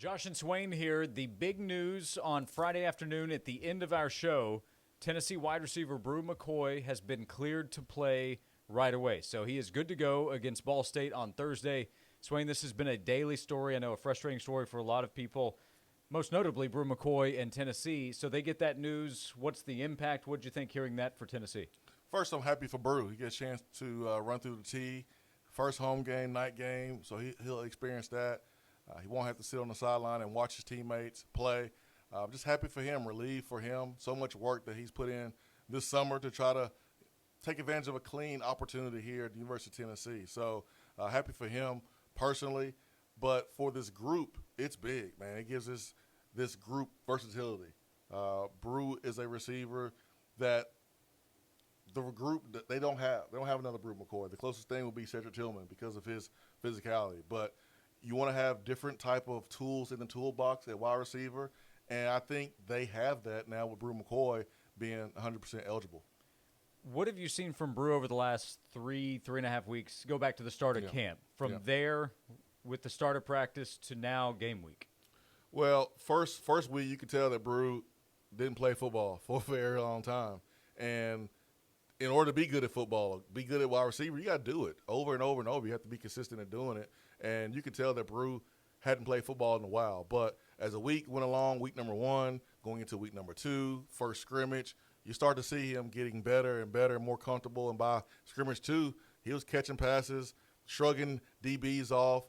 Josh and Swain here. The big news on Friday afternoon at the end of our show, Tennessee wide receiver Bru McCoy has been cleared to play right away. So he is good to go against Ball State on Thursday. Swain, this has been a daily story. I know a frustrating story for a lot of people, most notably Bru McCoy and Tennessee. So they get that news. What's the impact? What did you think hearing that for Tennessee? First, I'm happy for Bru. He gets a chance to run through the tee. First home game, night game, so he'll experience that. He won't have to sit on the sideline and watch his teammates play. Just happy for him, relieved for him. So much work that he's put in this summer to try to take advantage of a clean opportunity here at the University of Tennessee. So happy for him personally. But for this group, it's big, man. It gives us this group versatility. Bru is a receiver that the group, they don't have another Bru McCoy. The closest thing will be Cedric Tillman because of his physicality. But you want to have different type of tools in the toolbox at wide receiver, and I think they have that now with Bru McCoy being 100% eligible. What have you seen from Bru over the last three and a half weeks? Go back to the start of camp. From there, with the start of practice to now game week. Well, first week you could tell that Bru didn't play football for a very long time, and in order to be good at football, be good at wide receiver, you got to do it over and over and over. You have to be consistent at doing it. And you could tell that Bru hadn't played football in a while. But as the week went along, week number 1, going into week number 2, first scrimmage, you start to see him getting better and better and more comfortable. And by scrimmage 2, he was catching passes, shrugging DBs off,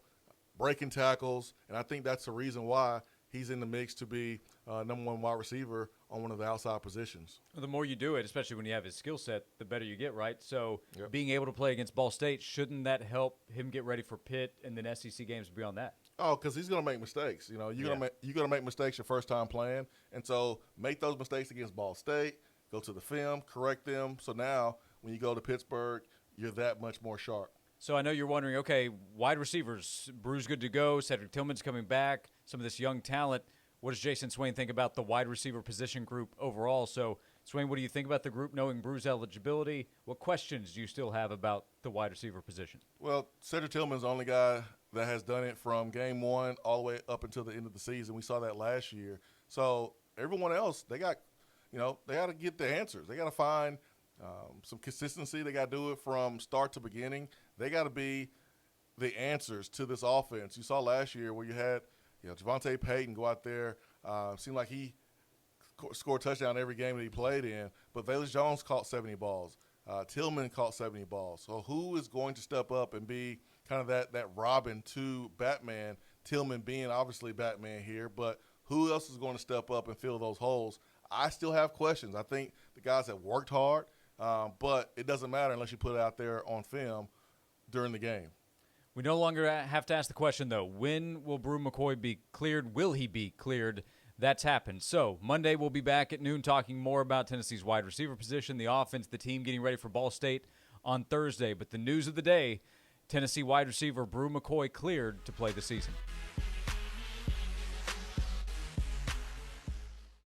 breaking tackles. And I think that's the reason why he's in the mix to be number 1 wide receiver on one of the outside positions. Well, the more you do it, especially when you have his skill set, the better you get, right? So being able to play against Ball State, shouldn't that help him get ready for Pitt and then SEC games beyond that? Oh, because he's going to make mistakes. You know, you're going to make mistakes your first time playing, and so make those mistakes against Ball State. Go to the film, correct them. So now when you go to Pittsburgh, you're that much more sharp. So I know you're wondering, okay, wide receivers, Bru's good to go, Cedric Tillman's coming back, some of this young talent. What does Jayson Swain think about the wide receiver position group overall? So, Swain, what do you think about the group knowing Bru's eligibility? What questions do you still have about the wide receiver position? Well, Cedric Tillman's the only guy that has done it from game 1 all the way up until the end of the season. We saw that last year. So everyone else, they got to get the answers. They got to find some consistency. They got to do it from start to beginning. They got to be the answers to this offense. You saw last year where you had Javonte Payton go out there. Seemed like he scored a touchdown every game that he played in. But Velus Jones caught 70 balls. Tillman caught 70 balls. So who is going to step up and be kind of that Robin to Batman? Tillman being obviously Batman here. But who else is going to step up and fill those holes? I still have questions. I think the guys have worked hard, but it doesn't matter unless you put it out there on film during the game. We no longer have to ask the question, though. When will Bru McCoy be cleared? Will he be cleared? That's happened. So Monday we'll be back at noon talking more about Tennessee's wide receiver position, the offense, the team getting ready for Ball State on Thursday. But the news of the day, Tennessee wide receiver Bru McCoy cleared to play the season.